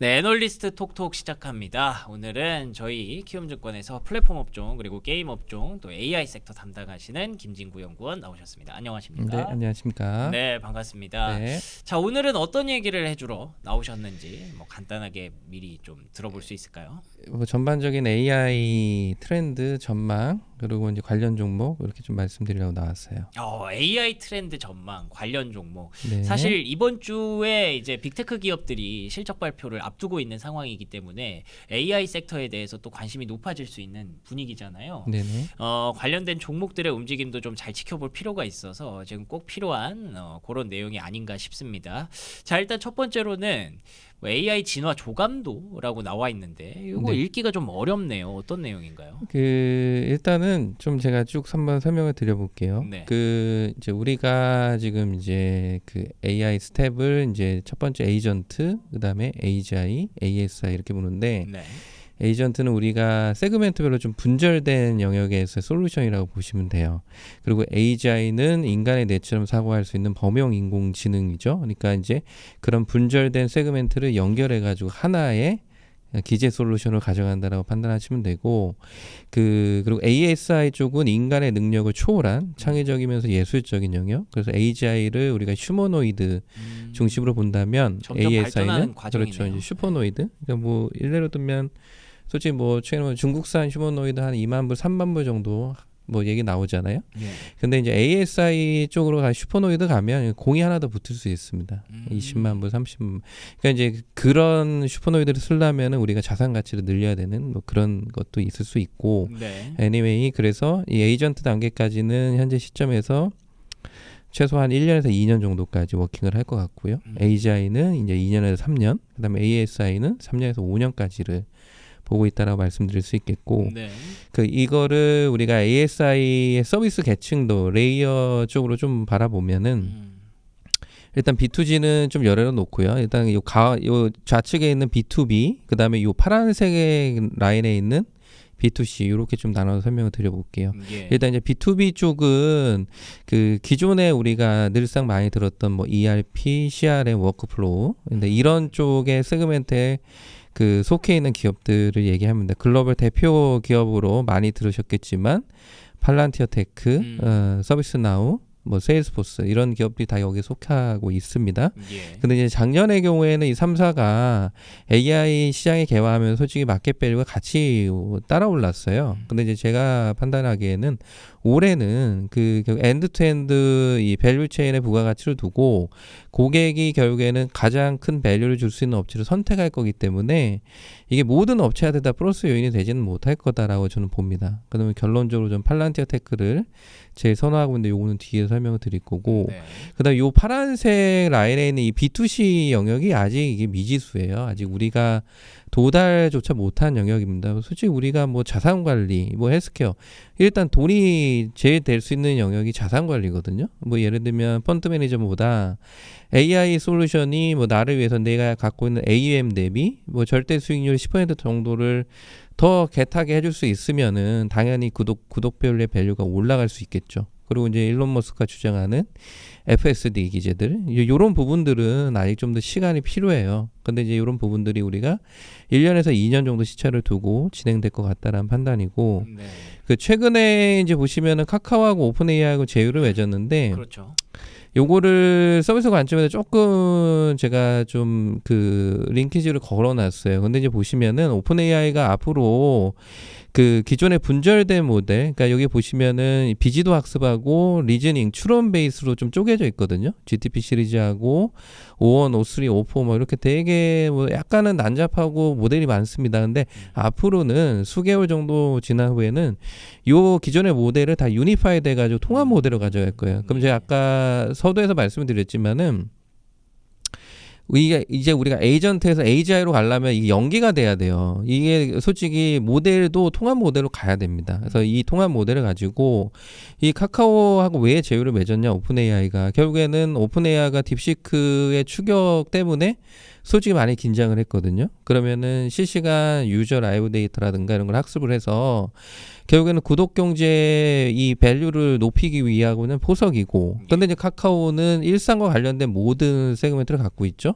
네, 애널리스트 톡톡 시작합니다. 오늘은 저희 키움증권에서 플랫폼 업종 그리고 게임 업종 또 AI 섹터 담당하시는 김진구 연구원 나오셨습니다. 네, 안녕하십니까? 안녕하십니까? 네, 반갑습니다. 네. 자, 오늘은 어떤 얘기를 해주러 나오셨는지 간단하게 미리 좀 들어볼 수 있을까요? 뭐 전반적인 AI 트렌드 전망 그리고 이제 관련 종목 이렇게 좀 말씀드리려고 나왔어요. AI 트렌드 전망 관련 종목. 네. 사실 이번 주에 이제 빅테크 기업들이 실적 발표를 앞두고 있는 상황이기 때문에 AI 섹터에 대해서 또 관심이 높아질 수 있는 분위기잖아요. 네네. 관련된 종목들의 움직임도 좀 잘 지켜볼 필요가 있어서 지금 꼭 필요한 그런 내용이 아닌가 싶습니다. 자, 일단 첫 번째로는 AI 진화 조감도라고 나와 있는데 이거 네. 읽기가 좀 어렵네요. 어떤 내용인가요? 일단은 좀 제가 쭉 한번 설명을 드려볼게요. 네. 이제 우리가 지금 이제 그 AI 스텝을 이제 첫 번째 에이전트, 그다음에 AGI, ASI 이렇게 보는데 네. 에이전트는 우리가 세그멘트별로 좀 분절된 영역에서 솔루션이라고 보시면 돼요. 그리고 AGI는 인간의 뇌처럼 사고할 수 있는 범용 인공지능이죠. 그러니까 이제 그런 분절된 세그멘트를 연결해가지고 하나의 기재 솔루션을 가져간다라고 판단하시면 되고, 그리고 ASI 쪽은 인간의 능력을 초월한 창의적이면서 예술적인 영역. 그래서 AGI를 우리가 휴머노이드 중심으로 본다면 점점 발전하는 ASI는 과정이네요. 그렇죠, 이제 슈퍼노이드. 그러니까 뭐 일례로 들면 솔직히 뭐 최근에 중국산 휴머노이드 한 2만 불, 3만 불 정도 뭐 얘기 나오잖아요. 네. 근데 이제 ASI 쪽으로 가 슈퍼노이드 가면 공이 하나 더 붙을 수 있습니다. 20만 불, 30만 불. 그러니까 이제 그런 슈퍼노이드를 쓰려면은 우리가 자산 가치를 늘려야 되는 뭐 그런 것도 있을 수 있고. 네. anyway, 그래서 이 에이전트 단계까지는 현재 시점에서 최소한 1년에서 2년 정도까지 워킹을 할 것 같고요. AGI는 이제 2년에서 3년, 그다음에 ASI는 3년에서 5년까지를 보고 있다라고 말씀드릴 수 있겠고, 네. 이거를 우리가 ASI의 서비스 계층도 레이어 쪽으로 좀 바라보면은 일단 B2G는 좀 열어놓고요. 일단 요 좌측에 있는 B2B, 그다음에 요 파란색 라인에 있는 B2C 이렇게 좀 나눠서 설명을 드려볼게요. 예. 일단 이제 B2B 쪽은 그 기존에 우리가 늘상 많이 들었던 뭐 ERP, CRM, 워크플로우, 근데 이런 쪽의 세그멘트에 그 속해 있는 기업들을 얘기합니다. 글로벌 대표 기업으로 많이 들으셨겠지만 팔란티어 테크, 서비스나우, 뭐 세일스포스 이런 기업들이 다 여기에 속하고 있습니다. 예. 근데 이제 작년의 경우에는 이 3사가 AI 시장에 개화하면서 솔직히 마켓 밸류가 같이 따라 올랐어요. 근데 이제 제가 판단하기에는 올해는 그 엔드 투 엔드 이 밸류 체인의 부가가치를 두고 고객이 결국에는 가장 큰 밸류를 줄 수 있는 업체를 선택할 거기 때문에 이게 모든 업체한테 다 플러스 요인이 되지는 못할 거다라고 저는 봅니다. 그러면 결론적으로 좀 팔란티어 테크를 제일 선호하고 있는데 요거는 뒤에 설명을 드릴 거고, 네. 그다음 요 파란색 라인에 있는 이 B2C 영역이 아직 이게 미지수예요. 아직 우리가 도달조차 못한 영역입니다. 솔직히 우리가 뭐 자산 관리, 뭐 헬스케어, 일단 돈이 제일 될 수 있는 영역이 자산 관리거든요. 뭐 예를 들면 펀드 매니저보다 AI 솔루션이 뭐 나를 위해서 내가 갖고 있는 AUM 대비 뭐 절대 수익률 10% 정도를 더 개타게 해줄 수 있으면은 당연히 구독별의 밸류가 올라갈 수 있겠죠. 그리고 이제 일론 머스크가 주장하는 FSD 기제들, 이런 부분들은 아직 좀 더 시간이 필요해요. 근데 이제 이런 부분들이 우리가 1년에서 2년 정도 시차를 두고 진행될 것 같다라는 판단이고, 네. 그 최근에 이제 보시면은 카카오하고 오픈 AI하고 제휴를 맺었는데, 그렇죠. 요거를 서비스 관점에서 조금 제가 좀 그 링키지를 걸어놨어요. 근데 이제 보시면은 오픈 AI가 앞으로 그 기존의 분절된 모델, 그러니까 여기 보시면은 비지도 학습하고 리즈닝, 추론 베이스로 좀 쪼개져 있거든요. GTP 시리즈하고 O1, O3, O4 뭐 이렇게 되게 뭐 약간은 난잡하고 모델이 많습니다. 근데 앞으로는 수개월 정도 지난 후에는 요 기존의 모델을 다 유니파이 돼가지고 통합 모델로 가져갈 거예요. 그럼 제가 아까 서두에서 말씀을 드렸지만은 이제 우리가 에이전트에서 AGI로 가려면 이게 연계가 돼야 돼요. 이게 솔직히 모델도 통합 모델로 가야 됩니다. 그래서 이 통합 모델을 가지고 이 카카오하고 왜 제휴를 맺었냐, 오픈 AI가. 결국에는 오픈 AI가 딥시크의 추격 때문에 솔직히 많이 긴장을 했거든요. 그러면은 실시간 유저 라이브 데이터라든가 이런 걸 학습을 해서 결국에는 구독 경제 이 밸류를 높이기 위하고는 포석이고, 근데 이제 카카오는 일상과 관련된 모든 세그멘트를 갖고 있죠.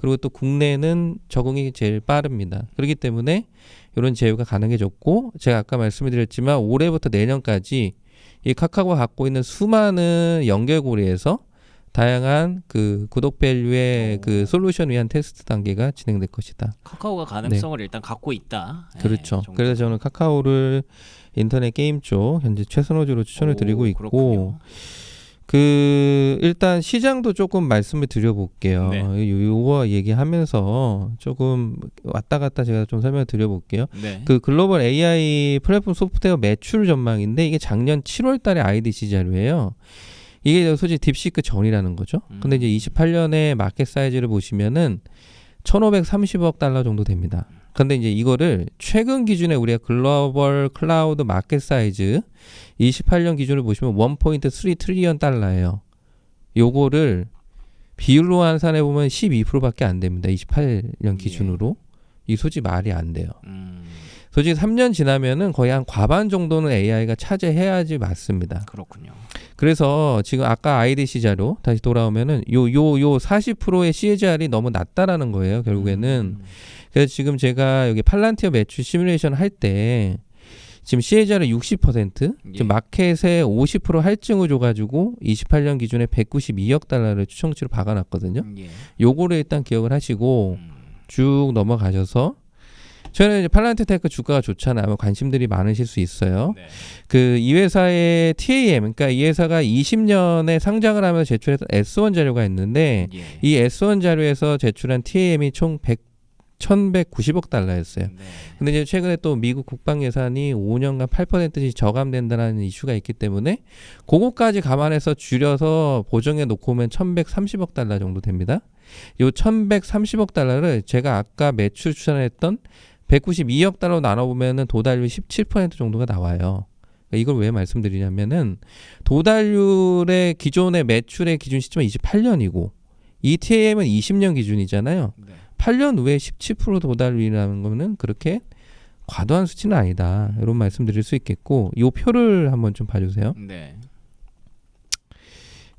그리고 또 국내는 적응이 제일 빠릅니다. 그렇기 때문에 이런 제휴가 가능해졌고 제가 아까 말씀을 드렸지만 올해부터 내년까지 이 카카오가 갖고 있는 수많은 연결고리에서 다양한 그 구독 밸류의 그 솔루션을 위한 테스트 단계가 진행될 것이다. 카카오가 가능성을 일단 갖고 있다. 그렇죠. 네, 그래서 저는 카카오를 인터넷 게임 쪽 현재 최선호주로 추천을 드리고 있고 그렇군요. 그 일단 시장도 조금 말씀을 드려볼게요. 네. 요거 얘기하면서 조금 왔다 갔다 제가 좀 설명을 드려볼게요. 네. 그 글로벌 AI 플랫폼 소프트웨어 매출 전망인데 이게 작년 7월달에 IDC 자료예요. 이게 솔직히 딥시크 전이라는 거죠. 근데 이제 28년에 마켓 사이즈를 보시면은 1,530억 달러 정도 됩니다. 근데 이제 이거를 최근 기준에 우리가 글로벌 클라우드 마켓 사이즈 28년 기준을 보시면 1.3 트리리언 달러예요. 요거를 비율로 환산해 보면 12%밖에 안 됩니다. 28년 기준으로. 이 솔직히 말이 안 돼요. 솔직히 3년 지나면은 거의 한 과반 정도는 AI가 차지해야지 맞습니다. 그렇군요. 그래서 지금 아까 IDC 자료 다시 돌아오면은 요 40%의 CAGR이 너무 낮다라는 거예요. 결국에는. 그래서 지금 제가 여기 팔란티어 매출 시뮬레이션 할 때 지금 CAGR 60% 지금 마켓에 50% 할증을 줘가지고 28년 기준에 192억 달러를 추정치로 박아놨거든요. 요거를 일단 기억을 하시고 쭉 넘어가셔서 저는 이제 팔란티테크 주가가 좋잖아요. 아마 관심들이 많으실 수 있어요. 네. 그 이 회사의 TAM, 그러니까 이 회사가 20년에 상장을 하면서 제출했던 S1 자료가 있는데 이 S1 자료에서 제출한 TAM이 총 1,190억 달러였어요. 네. 근데 이제 최근에 또 미국 국방 예산이 5년간 8%씩 저감된다는 이슈가 있기 때문에 그거까지 감안해서 줄여서 보정해 놓고 오면 1,130억 달러 정도 됩니다. 요 1,130억 달러를 제가 아까 매출 추천했던 192억 달러 나눠보면은 도달률 17% 정도가 나와요. 그러니까 이걸 왜 말씀드리냐면은 도달률의 기존의 매출의 기준 시점은 28년이고 ETAM은 20년 기준이잖아요. 네. 8년 후에 17% 도달률이라는 거는 그렇게 과도한 수치는 아니다. 이런 말씀 드릴 수 있겠고 이 표를 한번 좀 봐주세요. 네.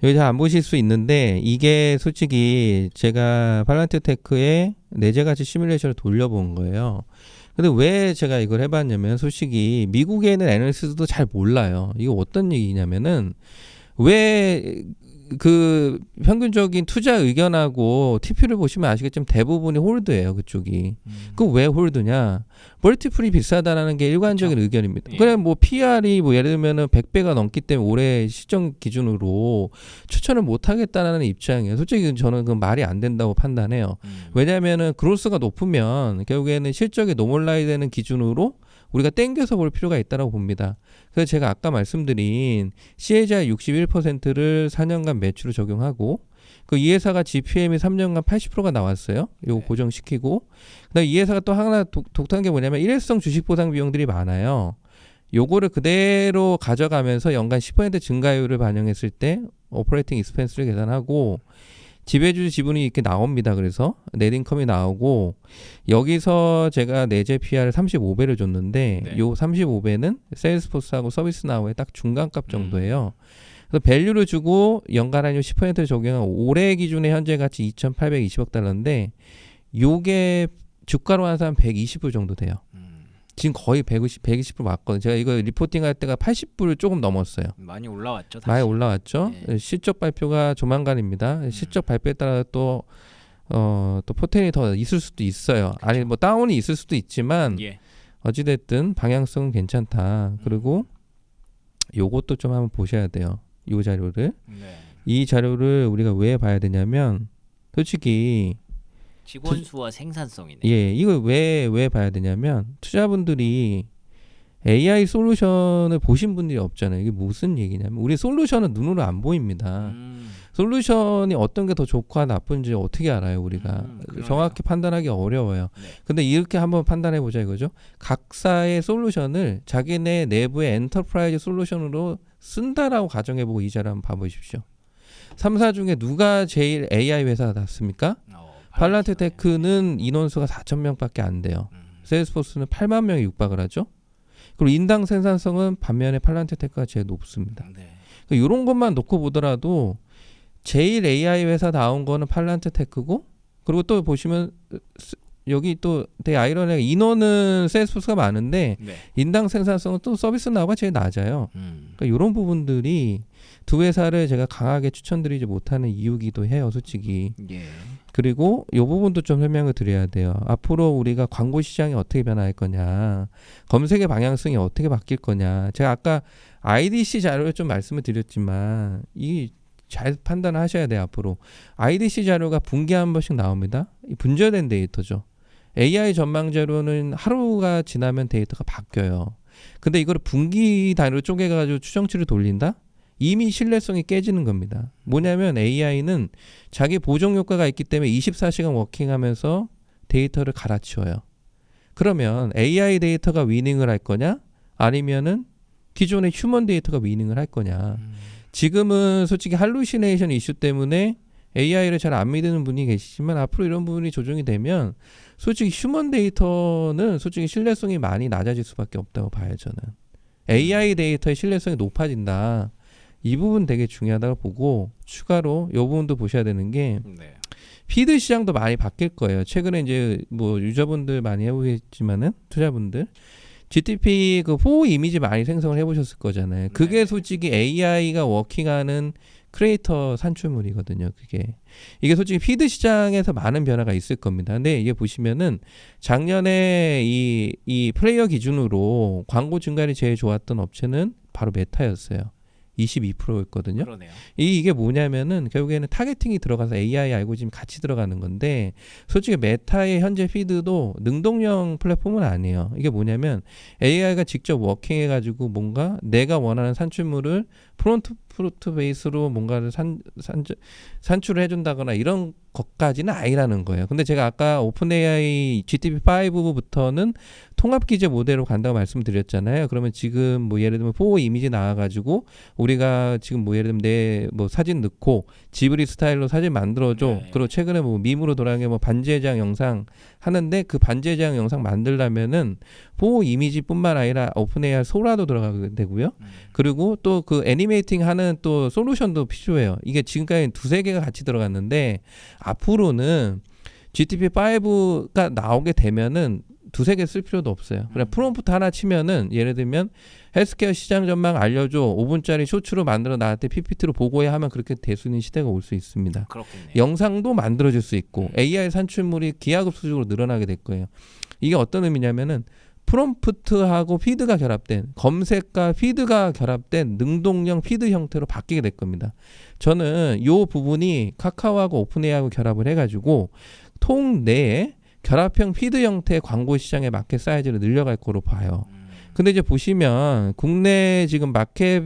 여기 잘 안 보실 수 있는데 이게 솔직히 제가 팔란티테크의 내재가치 시뮬레이션을 돌려본 거예요. 근데 왜 제가 이걸 해봤냐면 솔직히 미국에 있는 애널리스트도 잘 몰라요. 이거 어떤 얘기냐면은 왜 그 평균적인 투자 의견하고 TP를 보시면 아시겠지만 대부분이 홀드예요. 그쪽이. 그 왜 홀드냐? 멀티플이 비싸다라는 게 일관적인 그쵸. 의견입니다. 예. 그래 뭐 PR이 뭐 예를 들면은 100배가 넘기 때문에 올해 시점 기준으로 추천을 못 하겠다라는 입장이에요. 솔직히 저는 그 말이 안 된다고 판단해요. 왜냐하면은 그로스가 높으면 결국에는 실적이 노멀라이즈 되는 기준으로 우리가 땡겨서 볼 필요가 있다고 봅니다. 그래서 제가 아까 말씀드린 CAGR 61%를 4년간 매출을 적용하고 그 이 회사가 GPM이 3년간 80%가 나왔어요. 요거 네. 고정시키고 그다음에 이 회사가 또 하나 독특한 게 뭐냐면 일회성 주식 보상 비용들이 많아요. 요거를 그대로 가져가면서 연간 10% 증가율을 반영했을 때 오퍼레이팅 익스펜스를 계산하고 지배주 지분이 이렇게 나옵니다. 그래서 넷인컴이 나오고 여기서 제가 내재 PR을 35배를 줬는데 네. 요 35배는 세일스포스하고 서비스나우의 딱 중간값 정도예요. 그래서 밸류를 주고 연간 환율 10%를 적용한 올해 기준의 현재 가치 2,820억 달러인데 요게 주가로 환산 120불 정도 돼요. 지금 거의 120불 맞거든요. 제가 이거 리포팅 할 때가 80불 조금 넘었어요. 많이 올라왔죠. 다시. 많이 올라왔죠. 네. 실적 발표가 조만간입니다. 실적 발표에 따라 또 포텐이 더 있을 수도 있어요. 그쵸. 아니 뭐 다운이 있을 수도 있지만 예. 어찌됐든 방향성은 괜찮다. 그리고 요것도 좀 한번 보셔야 돼요. 이 자료를. 네. 이 자료를 우리가 왜 봐야 되냐면 솔직히 직원 수와 생산성이네. 예, 이걸 왜 봐야 되냐면 투자분들이 AI 솔루션을 보신 분들이 없잖아요. 이게 무슨 얘기냐면 우리 솔루션은 눈으로 안 보입니다. 솔루션이 어떤 게 더 좋고 나쁜지 어떻게 알아요, 우리가. 그러네요. 정확히 판단하기 어려워요. 네. 근데 이렇게 한번 판단해 보자 이거죠. 각사의 솔루션을 자기네 내부의 엔터프라이즈 솔루션으로 쓴다라고 가정해 보고 이 자료 한번 봐 보십시오. 3사 중에 누가 제일 AI 회사가 낫습니까? 팔란티테크는 인원수가 4,000명밖에 안 돼요. 세일스포스는 8만 명이 육박을 하죠. 그리고 인당 생산성은 반면에 팔란티테크가 제일 높습니다. 네. 이런 것만 놓고 보더라도 제일 AI 회사 나온 거는 팔란티테크고 그리고 또 보시면 여기 또 되게 아이러니하게 인원은 세일스포스가 많은데 네. 인당 생산성은 또 서비스 나우가 제일 낮아요. 그러니까 이런 부분들이 두 회사를 제가 강하게 추천드리지 못하는 이유기도 해요, 솔직히. 예. 그리고 이 부분도 좀 설명을 드려야 돼요. 앞으로 우리가 광고 시장이 어떻게 변화할 거냐, 검색의 방향성이 어떻게 바뀔 거냐. 제가 아까 IDC 자료를 좀 말씀을 드렸지만 이 잘 판단하셔야 돼요. 앞으로 IDC 자료가 분기에 한 번씩 나옵니다. 이 분절된 데이터죠. AI 전망 자료는 하루가 지나면 데이터가 바뀌어요. 근데 이걸 분기 단위로 쪼개가지고 추정치를 돌린다? 이미 신뢰성이 깨지는 겁니다. 뭐냐면 AI는 자기 보정 효과가 있기 때문에 24시간 워킹하면서 데이터를 갈아치워요. 그러면 AI 데이터가 위닝을 할 거냐? 아니면은 기존의 휴먼 데이터가 위닝을 할 거냐? 지금은 솔직히 할루시네이션 이슈 때문에 AI를 잘 안 믿는 분이 계시지만 앞으로 이런 부분이 조정이 되면 솔직히 휴먼 데이터는 솔직히 신뢰성이 많이 낮아질 수밖에 없다고 봐요, 저는. AI 데이터의 신뢰성이 높아진다. 이 부분 되게 중요하다고 보고 추가로 이 부분도 보셔야 되는 게 네. 피드 시장도 많이 바뀔 거예요. 최근에 이제 뭐 유저분들 많이 해보겠지만은 투자분들 GTP 그 4 이미지 많이 생성을 해보셨을 거잖아요. 그게 네. 솔직히 AI가 워킹하는 크리에이터 산출물이거든요. 이게 솔직히 피드 시장에서 많은 변화가 있을 겁니다. 근데 이게 보시면은 작년에 이 플레이어 기준으로 광고 증가율이 제일 좋았던 업체는 바로 메타였어요. 22%였거든요. 그러네요. 이게 뭐냐면은 결국에는 타겟팅이 들어가서 AI 알고리즘이 같이 들어가는 건데 솔직히 메타의 현재 피드도 능동형 플랫폼은 아니에요. 이게 뭐냐면 AI가 직접 워킹해가지고 뭔가 내가 원하는 산출물을 프론트 베이스로 뭔가를 산출을 해준다거나 이런 것까지는 아니라는 거예요. 근데 제가 아까 오픈 AI GPT-5부터는 통합 기재 모델로 간다고 말씀드렸잖아요. 그러면 지금 뭐 예를 들면 4 이미지 나와가지고 우리가 지금 뭐 예를 들면 내 뭐 사진 넣고 지브리 스타일로 사진 만들어줘. 네. 그리고 최근에 뭐 밈으로 돌아간 게 뭐 반지의 제왕 영상 하는데 그 반지의 제왕 영상 만들려면은 4 이미지뿐만 아니라 오픈 AI 소라도 들어가게 되고요. 그리고 또 그 애니메이팅 하는 또 솔루션도 필요해요. 이게 지금까지 두세 개가 같이 들어갔는데 앞으로는 GPT-5가 나오게 되면은 두세 개 쓸 필요도 없어요. 그냥 프롬프트 하나 치면은 예를 들면 헬스케어 시장 전망 알려줘 5분짜리 쇼츠로 만들어 나한테 PPT로 보고해 하면 그렇게 될 수 있는 시대가 올 수 있습니다. 그렇겠네요. 영상도 만들어질 수 있고 AI 산출물이 기하급수적으로 늘어나게 될 거예요. 이게 어떤 의미냐면은 프롬프트하고 피드가 결합된 검색과 피드가 결합된 능동형 피드 형태로 바뀌게 될 겁니다. 저는 이 부분이 카카오하고 오픈AI하고 결합을 해가지고 통 내에 결합형 피드 형태의 광고 시장의 마켓 사이즈를 늘려갈 거로 봐요. 근데 이제 보시면 국내 지금 마켓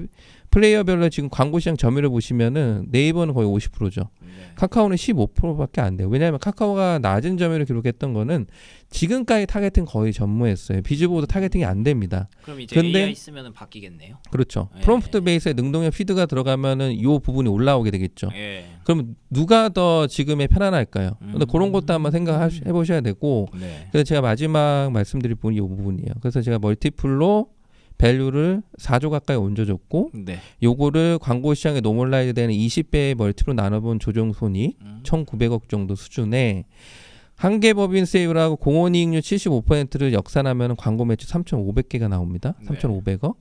플레이어별로 지금 광고 시장 점유율을 보시면은 네이버는 거의 50%죠. 네. 카카오는 15%밖에 안 돼요. 왜냐하면 카카오가 낮은 점유율을 기록했던 거는 지금까지 타겟팅 거의 전무했어요. 비즈보드 타겟팅이 안 됩니다. 그럼 이제 근데- AI 쓰면은 바뀌겠네요. 그렇죠. 예. 프롬프트 베이스에 능동형 피드가 들어가면은 이 부분이 올라오게 되겠죠. 예. 그럼 누가 더 지금에 편안할까요? 근데 그런 것도 한번 생각해 보셔야 되고 네. 그래서 제가 마지막 말씀드릴 부분이 이 부분이에요. 그래서 제가 멀티플로 밸류를 4조 가까이 얹어줬고 네. 요거를 광고 시장에 노멀라이즈 되는 20배의 멀티로 나눠본 조정 손익 1,900억 정도 수준에 한계법인 세이브라고 공원이익률 75%를 역산하면 광고 매출 3,500개가 나옵니다. 네. 3,500억.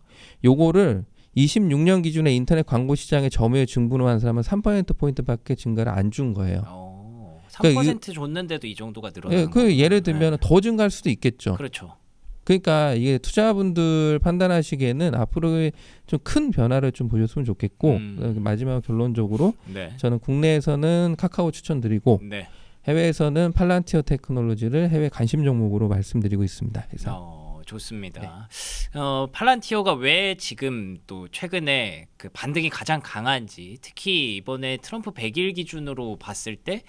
요거를 26년 기준에 인터넷 광고 시장에 점유율 증분을 한 사람은 3%포인트밖에 증가를 안 준 거예요. 3% 줬는데도 이 정도가 늘어나는 예, 그 예를 들면 더 증가할 수도 있겠죠. 그렇죠. 그러니까 이게 투자분들 판단하시기에는 앞으로 좀 큰 변화를 좀 보셨으면 좋겠고 마지막 결론적으로 네. 저는 국내에서는 카카오 추천드리고 네. 해외에서는 팔란티어 테크놀로지를 해외 관심 종목으로 말씀드리고 있습니다. 그래서 좋습니다. 팔란티어가 왜 지금 또 최근에 그 반등이 가장 강한지 특히 이번에 트럼프 100일 기준으로 봤을 때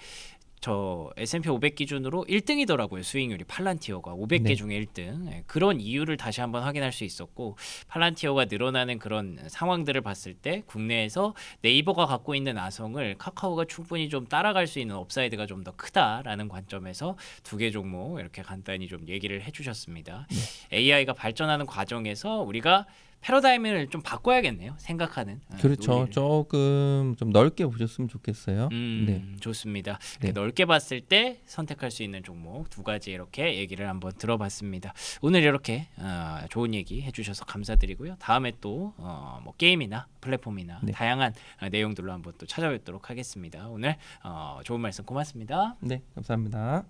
저 S&P 500 기준으로 1등이더라고요. 수익률이 팔란티어가 500개 네. 중에 1등. 그런 이유를 다시 한번 확인할 수 있었고 팔란티어가 늘어나는 그런 상황들을 봤을 때 국내에서 네이버가 갖고 있는 아성을 카카오가 충분히 좀 따라갈 수 있는 업사이드가 좀 더 크다라는 관점에서 두 개 종목 이렇게 간단히 좀 얘기를 해주셨습니다. AI가 발전하는 과정에서 우리가 패러다임을 좀 바꿔야겠네요. 생각하는. 그렇죠. 논리를. 조금 좀 넓게 보셨으면 좋겠어요. 네. 좋습니다. 네. 넓게 봤을 때 선택할 수 있는 종목 두 가지 이렇게 얘기를 한번 들어봤습니다. 오늘 이렇게 좋은 얘기 해주셔서 감사드리고요. 다음에 또 뭐 게임이나 플랫폼이나 네. 다양한 내용들로 한번 또 찾아뵙도록 하겠습니다. 오늘 좋은 말씀 고맙습니다. 네, 감사합니다.